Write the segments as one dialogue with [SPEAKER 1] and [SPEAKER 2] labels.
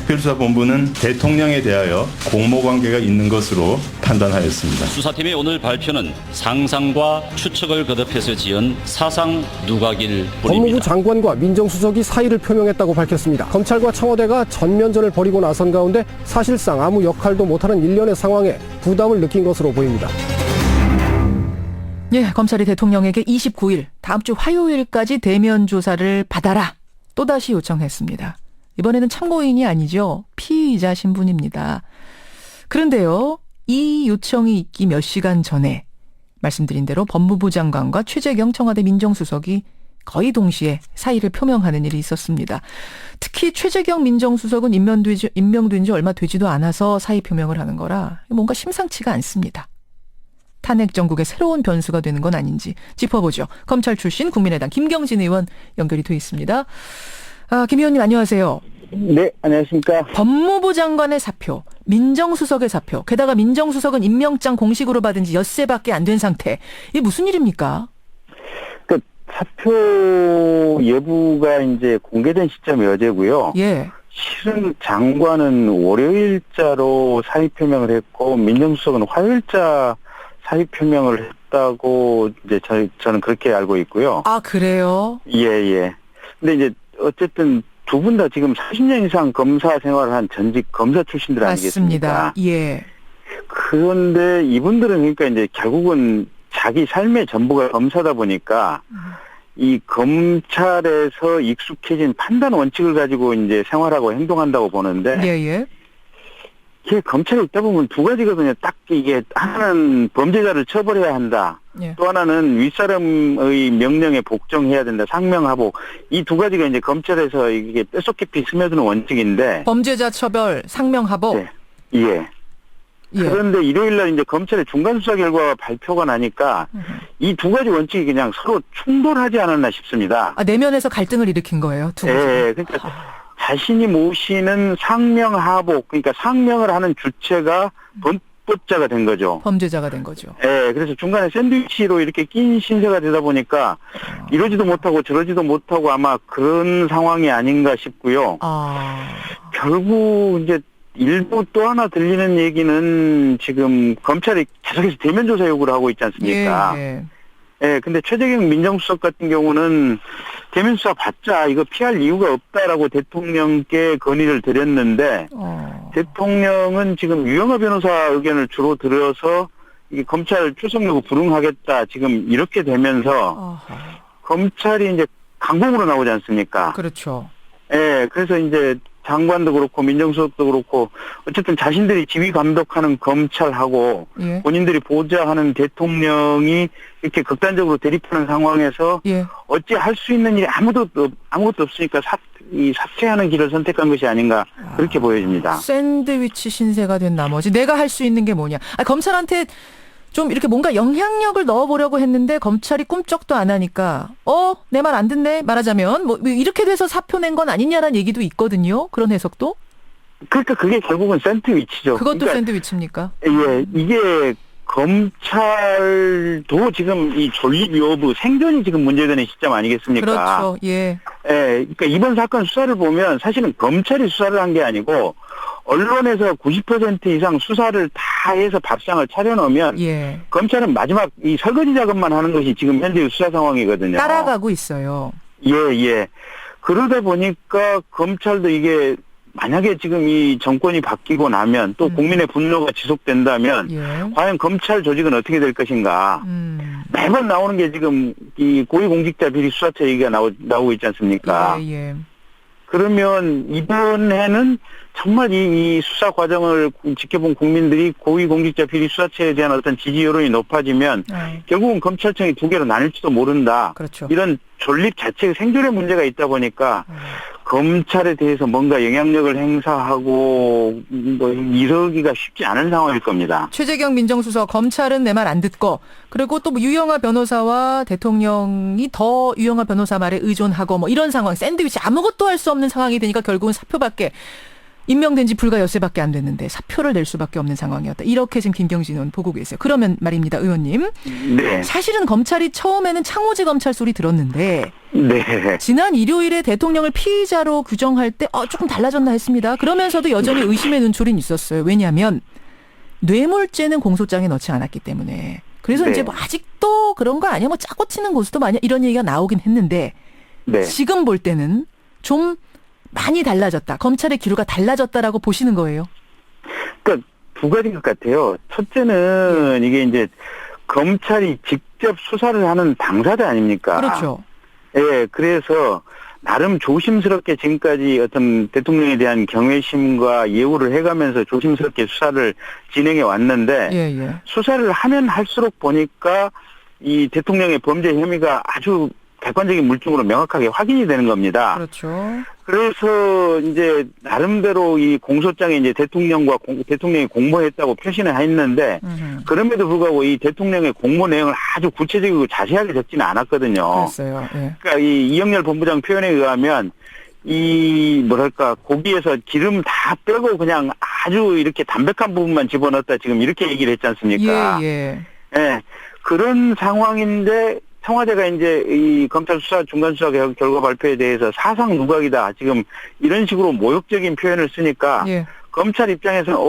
[SPEAKER 1] 특별수사본부는 대통령에 대하여 공모관계가 있는 것으로 판단하였습니다.
[SPEAKER 2] 수사팀의 오늘 발표는 상상과 추측을 거듭해서 지은 사상 누각일 뿐입니다.
[SPEAKER 3] 법무부 장관과 민정수석이 사의를 표명했다고 밝혔습니다. 검찰과 청와대가 전면전을 벌이고 나선 가운데 사실상 아무 역할도 못하는 일련의 상황에 부담을 느낀 것으로 보입니다.
[SPEAKER 4] 예, 검찰이 대통령에게 29일 다음 주 화요일까지 대면 조사를 받아라 또다시 요청했습니다. 이번에는 참고인이 아니죠. 피의자 신분입니다. 그런데요, 이 요청이 있기 몇 시간 전에 말씀드린 대로 법무부 장관과 최재경 청와대 민정수석이 거의 동시에 사의를 표명하는 일이 있었습니다. 특히 최재경 민정수석은 임명된 지 얼마 되지도 않아서 사의 표명을 하는 거라 뭔가 심상치가 않습니다. 탄핵 정국의 새로운 변수가 되는 건 아닌지 짚어보죠. 검찰 출신 국민의당 김경진 의원 연결이 돼 있습니다. 김 의원님 안녕하세요.
[SPEAKER 5] 네, 안녕하십니까.
[SPEAKER 4] 법무부 장관의 사표, 민정수석의 사표, 게다가 민정수석은 임명장 공식으로 받은 지 엿새밖에 안 된 상태. 이게 무슨 일입니까?
[SPEAKER 5] 그 사표 예부가 이제 공개된 시점이 어제고요.
[SPEAKER 4] 예.
[SPEAKER 5] 실은 장관은 월요일자로 사의 표명을 했고 민정수석은 화요일자 사의 표명을 했다고 이제 저는 그렇게 알고 있고요.
[SPEAKER 4] 아, 그래요?
[SPEAKER 5] 예. 근데 이제 어쨌든 두 분 다 지금 40년 이상 검사 생활을 한 전직 검사 출신들
[SPEAKER 4] 맞습니다.
[SPEAKER 5] 아니겠습니까?
[SPEAKER 4] 예.
[SPEAKER 5] 그런데 이분들은 그러니까 이제 결국은 자기 삶의 전부가 검사다 보니까 이 검찰에서 익숙해진 판단 원칙을 가지고 이제 생활하고 행동한다고 보는데
[SPEAKER 4] 예.
[SPEAKER 5] 이게 검찰에 있다 보면 두 가지거든요. 딱 이게 하나는 범죄자를 처벌해야 한다.
[SPEAKER 4] 예.
[SPEAKER 5] 또 하나는 윗사람의 명령에 복종해야 된다. 상명하복. 이 두 가지가 이제 검찰에서 이게 뼛속깊이 스며드는 원칙인데.
[SPEAKER 4] 범죄자 처벌, 상명하복.
[SPEAKER 5] 네. 예. 그런데 일요일날 이제 검찰의 중간 수사 결과가 발표가 나니까 이 두 가지 원칙이 그냥 서로 충돌하지 않았나 싶습니다.
[SPEAKER 4] 아, 내면에서 갈등을 일으킨 거예요, 두 가지.
[SPEAKER 5] 예. 그러니까 자신이 모시는 상명하복, 그러니까 상명을 하는 주체가 범법자가 된 거죠.
[SPEAKER 4] 범죄자가 된 거죠.
[SPEAKER 5] 예, 그래서 중간에 샌드위치로 이렇게 낀 신세가 되다 보니까 이러지도 못하고 저러지도 못하고 아마 그런 상황이 아닌가 싶고요. 결국 이제 일부 또 하나 들리는 얘기는 지금 검찰이 계속해서 대면 조사 요구를 하고 있지 않습니까? 예, 근데 최재경 민정수석 같은 경우는 대면 수사 받자 이거 피할 이유가 없다라고 대통령께 건의를 드렸는데 대통령은 지금 유영하 변호사 의견을 주로 들어서 이 검찰 출석 요구 불응하겠다 지금 이렇게 되면서 검찰이 이제 강공으로 나오지 않습니까?
[SPEAKER 4] 그렇죠.
[SPEAKER 5] 예, 그래서 이제 장관도 그렇고 민정수석도 그렇고 어쨌든 자신들이 지휘 감독하는 검찰하고 본인들이 보좌하는 대통령이 이렇게 극단적으로 대립하는 상황에서 어찌 할 수 있는 일이 아무것도 없으니까 사퇴하는 길을 선택한 것이 아닌가 그렇게 보여집니다.
[SPEAKER 4] 샌드위치 신세가 된 나머지 내가 할 수 있는 게 뭐냐. 검찰한테 좀 이렇게 뭔가 영향력을 넣어보려고 했는데 검찰이 꿈쩍도 안 하니까 내 말 안 듣네 말하자면 뭐 이렇게 돼서 사표 낸 건 아니냐라는 얘기도 있거든요. 그런 해석도.
[SPEAKER 5] 그러니까 그게 결국은 샌드위치죠.
[SPEAKER 4] 그것도
[SPEAKER 5] 그러니까,
[SPEAKER 4] 샌드위치입니까?
[SPEAKER 5] 예, 이게 검찰도 지금 이 존립 여부 생존이 지금 문제되는 시점 아니겠습니까?
[SPEAKER 4] 그렇죠. 예.
[SPEAKER 5] 예, 그러니까 이번 사건 수사를 보면 사실은 검찰이 수사를 한 게 아니고 언론에서 90% 이상 수사를 다 해서 밥상을 차려놓으면 검찰은 마지막 이 설거지 작업만 하는 것이 지금 현재 수사 상황이거든요.
[SPEAKER 4] 따라가고 있어요.
[SPEAKER 5] 예. 그러다 보니까 검찰도 이게 만약에 지금 이 정권이 바뀌고 나면 또 국민의 분노가 지속된다면 과연 검찰 조직은 어떻게 될 것인가. 매번 나오는 게 지금 이 고위공직자 비리 수사처 얘기가 나오고 있지 않습니까? 그러면 이번에는 정말 이 수사 과정을 지켜본 국민들이 고위공직자 비리 수사처에 대한 어떤 지지 여론이 높아지면 결국은 검찰청이 두 개로 나뉠지도 모른다.
[SPEAKER 4] 그렇죠.
[SPEAKER 5] 이런 존립 자체의 생존의 문제가 있다 보니까 검찰에 대해서 뭔가 영향력을 행사하고 뭐 이러기가 쉽지 않은 상황일 겁니다.
[SPEAKER 4] 최재경 민정수석 검찰은 내 말 안 듣고 그리고 또 유영하 변호사와 대통령이 더 유영하 변호사 말에 의존하고 뭐 이런 상황 샌드위치 아무것도 할 수 없는 상황이 되니까 결국은 사표밖에 임명된 지 불과 엿새밖에 안 됐는데 사표를 낼 수밖에 없는 상황이었다. 이렇게 지금 김경진 의원 보고 계세요. 그러면 말입니다, 의원님.
[SPEAKER 5] 네.
[SPEAKER 4] 사실은 검찰이 처음에는 창호지 검찰 소리 들었는데
[SPEAKER 5] 네.
[SPEAKER 4] 지난 일요일에 대통령을 피의자로 규정할 때 조금 달라졌나 했습니다. 그러면서도 여전히 의심의 눈초리는 있었어요. 왜냐하면 뇌물죄는 공소장에 넣지 않았기 때문에. 그래서
[SPEAKER 5] 네.
[SPEAKER 4] 이제 뭐 아직도 그런 거 아니야? 뭐 짜고 치는 고수도 많이 이런 얘기가 나오긴 했는데
[SPEAKER 5] 네.
[SPEAKER 4] 지금 볼 때는 좀 많이 달라졌다. 검찰의 기류가 달라졌다라고 보시는 거예요.
[SPEAKER 5] 그러니까 두 가지 것 같아요. 첫째는 이게 이제 검찰이 직접 수사를 하는 당사자 아닙니까?
[SPEAKER 4] 그렇죠.
[SPEAKER 5] 예, 그래서 나름 조심스럽게 지금까지 어떤 대통령에 대한 경외심과 예우를 해가면서 조심스럽게 수사를 진행해 왔는데
[SPEAKER 4] 예.
[SPEAKER 5] 수사를 하면 할수록 보니까 이 대통령의 범죄 혐의가 아주 객관적인 물증으로 명확하게 확인이 되는 겁니다.
[SPEAKER 4] 그렇죠.
[SPEAKER 5] 그래서 이제 나름대로 이 공소장에 이제 대통령이 공모했다고 표시는 했는데 그럼에도 불구하고 이 대통령의 공모 내용을 아주 구체적이고 자세하게 적지는 않았거든요.
[SPEAKER 4] 그랬어요. 예.
[SPEAKER 5] 그러니까 이 이영렬 본부장 표현에 의하면 이 뭐랄까 고기에서 기름 다 빼고 그냥 아주 이렇게 담백한 부분만 집어넣었다 지금 이렇게 얘기를 했지 않습니까?
[SPEAKER 4] 예.
[SPEAKER 5] 예. 그런 상황인데 청와대가 이제 이 검찰 수사 중간 수사 결과 발표에 대해서 사상 누각이다 지금 이런 식으로 모욕적인 표현을 쓰니까
[SPEAKER 4] 예.
[SPEAKER 5] 검찰 입장에서는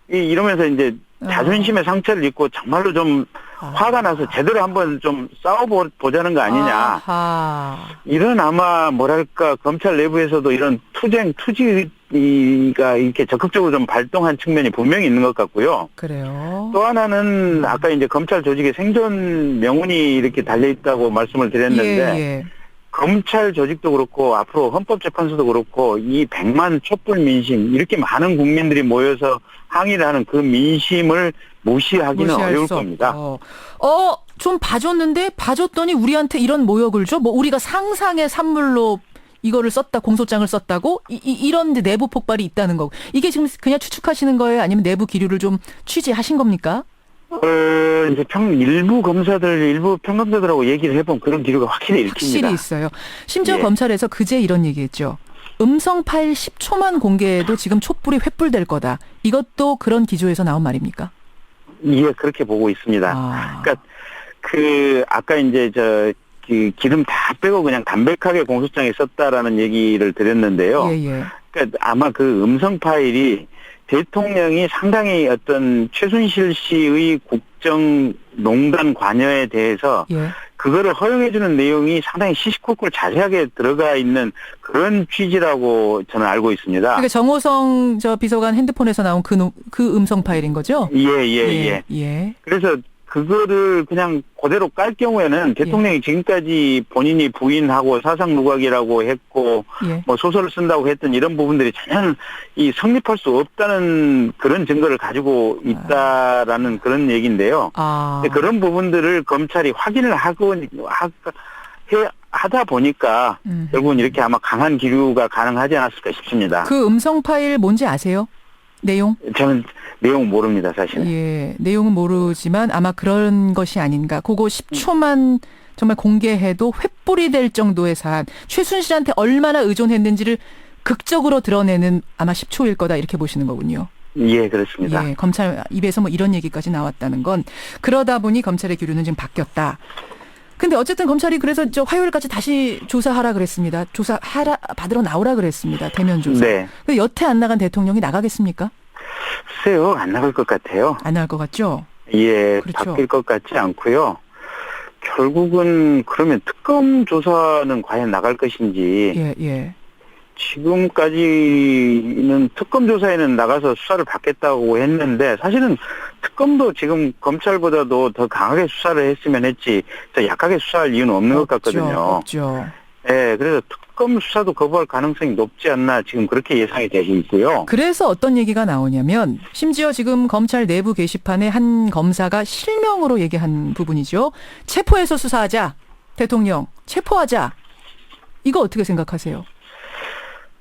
[SPEAKER 5] 이러면서 이제 자존심의 상처를 입고 정말로 좀 화가 나서 제대로 한번 좀 싸워보자는 거 아니냐.
[SPEAKER 4] 아하.
[SPEAKER 5] 이런 아마 뭐랄까 검찰 내부에서도 이런 투지가 이렇게 적극적으로 좀 발동한 측면이 분명히 있는 것 같고요.
[SPEAKER 4] 그래요.
[SPEAKER 5] 또 하나는 아까 이제 검찰 조직에 생존 명운이 이렇게 달려 있다고 말씀을 드렸는데
[SPEAKER 4] 예.
[SPEAKER 5] 검찰 조직도 그렇고 앞으로 헌법재판소도 그렇고 이 100만 촛불 민심 이렇게 많은 국민들이 모여서 항의를 하는 그 민심을 무시하기는
[SPEAKER 4] 무시할
[SPEAKER 5] 어려울
[SPEAKER 4] 수
[SPEAKER 5] 겁니다.
[SPEAKER 4] 좀 봐줬더니 우리한테 이런 모욕을 줘? 뭐 우리가 상상의 산물로 이거를 썼다, 공소장을 썼다고? 이런 내부 폭발이 있다는 거. 이게 지금 그냥 추측하시는 거예요? 아니면 내부 기류를 좀 취재하신 겁니까?
[SPEAKER 5] 이제 일부 검사들, 일부 평검사들하고 얘기를 해보면 그런 기류가 확실히 읽힙니다.
[SPEAKER 4] 확실히 있어요. 심지어
[SPEAKER 5] 예.
[SPEAKER 4] 검찰에서 그제 이런 얘기했죠. 음성 파일 10초만 공개해도 지금 촛불이 횃불될 거다. 이것도 그런 기조에서 나온 말입니까?
[SPEAKER 5] 예, 그렇게 보고 있습니다. 그러니까 아까 이제 기름 다 빼고 그냥 담백하게 공소장에 썼다라는 얘기를 드렸는데요.
[SPEAKER 4] 예.
[SPEAKER 5] 그러니까 아마 그 음성 파일이 대통령이 상당히 어떤 최순실 씨의 국정농단 관여에 대해서 그거를 허용해주는 내용이 상당히 시시콜콜 자세하게 들어가 있는 그런 취지라고 저는 알고 있습니다.
[SPEAKER 4] 그러니까 정호성 비서관 핸드폰에서 나온 그 음성 파일인 거죠?
[SPEAKER 5] 예. 그래서 그거를 그냥 그대로 깔 경우에는 대통령이 지금까지 본인이 부인하고 사상 누각이라고 했고 뭐 소설을 쓴다고 했던 이런 부분들이 전혀 성립할 수 없다는 그런 증거를 가지고 있다라는 그런 얘기인데요. 그런 부분들을 검찰이 확인을 하다 보니까 결국은 이렇게 아마 강한 기류가 가능하지 않았을까 싶습니다.
[SPEAKER 4] 그 음성 파일 뭔지 아세요? 내용?
[SPEAKER 5] 저는 내용 모릅니다, 사실은.
[SPEAKER 4] 예, 내용은 모르지만 아마 그런 것이 아닌가. 그거 10초만 정말 공개해도 횃불이 될 정도의 사안. 최순실한테 얼마나 의존했는지를 극적으로 드러내는 아마 10초일 거다 이렇게 보시는 거군요.
[SPEAKER 5] 예, 그렇습니다.
[SPEAKER 4] 예, 검찰 입에서 뭐 이런 얘기까지 나왔다는 건 그러다 보니 검찰의 기류는 지금 바뀌었다. 근데 어쨌든 검찰이 그래서 화요일까지 다시 조사하라 그랬습니다. 받으러 나오라 그랬습니다. 대면 조사.
[SPEAKER 5] 네.
[SPEAKER 4] 여태 안 나간 대통령이 나가겠습니까?
[SPEAKER 5] 글쎄요, 안 나갈 것 같아요.
[SPEAKER 4] 안 나갈 것 같죠?
[SPEAKER 5] 예,
[SPEAKER 4] 그렇죠.
[SPEAKER 5] 바뀔 것 같지 않고요. 결국은 그러면 특검 조사는 과연 나갈 것인지.
[SPEAKER 4] 예.
[SPEAKER 5] 지금까지는 특검 조사에는 나가서 수사를 받겠다고 했는데 사실은 특검도 지금 검찰보다도 더 강하게 수사를 했으면 했지 더 약하게 수사할 이유는 없는 것 같거든요.
[SPEAKER 4] 없죠.
[SPEAKER 5] 네, 그래서 특검 수사도 거부할 가능성이 높지 않나 지금 그렇게 예상이 되고 있고요.
[SPEAKER 4] 그래서 어떤 얘기가 나오냐면 심지어 지금 검찰 내부 게시판에 한 검사가 실명으로 얘기한 부분이죠. 체포해서 수사하자. 대통령 체포하자. 이거 어떻게 생각하세요?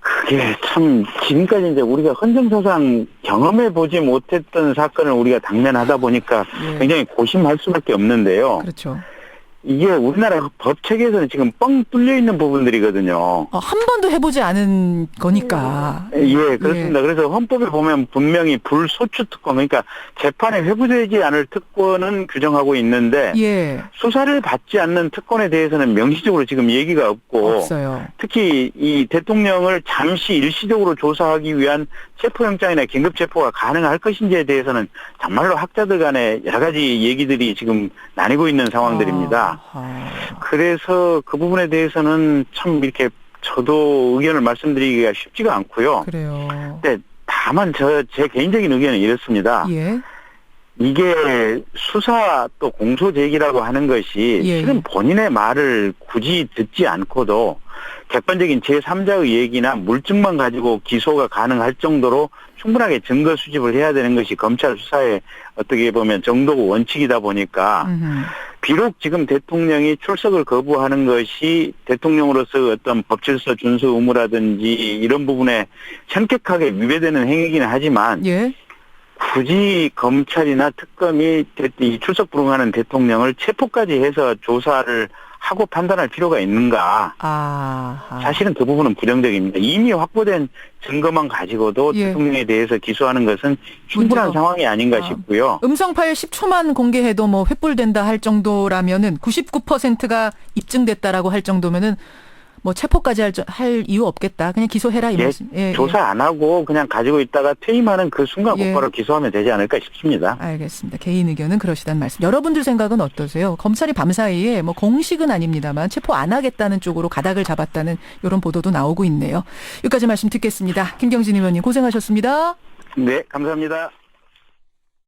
[SPEAKER 5] 그게 참 지금까지 이제 우리가 헌정사상 경험해보지 못했던 사건을 우리가 당면하다 보니까 굉장히 고심할 수밖에 없는데요.
[SPEAKER 4] 그렇죠.
[SPEAKER 5] 이게 우리나라 법 체계에서는 지금 뻥 뚫려 있는 부분들이거든요.
[SPEAKER 4] 한 번도 해보지 않은 거니까.
[SPEAKER 5] 예, 그렇습니다. 그래서 헌법에 보면 분명히 불소추 특권, 그러니까 재판에 회부되지 않을 특권은 규정하고 있는데
[SPEAKER 4] 예.
[SPEAKER 5] 수사를 받지 않는 특권에 대해서는 명시적으로 지금 얘기가 없고
[SPEAKER 4] 없어요.
[SPEAKER 5] 특히 이 대통령을 잠시 일시적으로 조사하기 위한 체포영장이나 긴급체포가 가능할 것인지에 대해서는 정말로 학자들 간에 여러 가지 얘기들이 지금 나뉘고 있는 상황들입니다. 그래서 그 부분에 대해서는 참 이렇게 저도 의견을 말씀드리기가 쉽지가 않고요.
[SPEAKER 4] 그래요.
[SPEAKER 5] 근데 다만 제 개인적인 의견은 이렇습니다.
[SPEAKER 4] 예.
[SPEAKER 5] 이게 수사 또 공소 제기라고 하는 것이
[SPEAKER 4] 예.
[SPEAKER 5] 실은 본인의 말을 굳이 듣지 않고도 객관적인 제3자의 얘기나 물증만 가지고 기소가 가능할 정도로 충분하게 증거 수집을 해야 되는 것이 검찰 수사의 어떻게 보면 정도고 원칙이다 보니까 비록 지금 대통령이 출석을 거부하는 것이 대통령으로서 어떤 법질서 준수 의무라든지 이런 부분에 현격하게 위배되는 행위이긴 하지만
[SPEAKER 4] 예.
[SPEAKER 5] 굳이 검찰이나 특검이 이 출석 불응하는 대통령을 체포까지 해서 조사를 하고 판단할 필요가 있는가. 사실은 그 부분은 부정적입니다. 이미 확보된 증거만 가지고도
[SPEAKER 4] 예.
[SPEAKER 5] 대통령에 대해서 기소하는 것은 충분한
[SPEAKER 4] 문제가.
[SPEAKER 5] 상황이 아닌가 싶고요.
[SPEAKER 4] 음성 파일 10초만 공개해도 뭐 횃불된다 할 정도라면은 99%가 입증됐다라고 할 정도면은 뭐 체포까지 할 이유 없겠다. 그냥 기소해라 이 말씀. 예,
[SPEAKER 5] 조사 안 하고 그냥 가지고 있다가 퇴임하는 그 순간
[SPEAKER 4] 예.
[SPEAKER 5] 곧바로 기소하면 되지 않을까 싶습니다.
[SPEAKER 4] 알겠습니다. 개인 의견은 그러시다는 말씀. 여러분들 생각은 어떠세요? 검찰이 밤사이에 뭐 공식은 아닙니다만 체포 안 하겠다는 쪽으로 가닥을 잡았다는 이런 보도도 나오고 있네요. 여기까지 말씀 듣겠습니다. 김경진 의원님 고생하셨습니다.
[SPEAKER 5] 네, 감사합니다.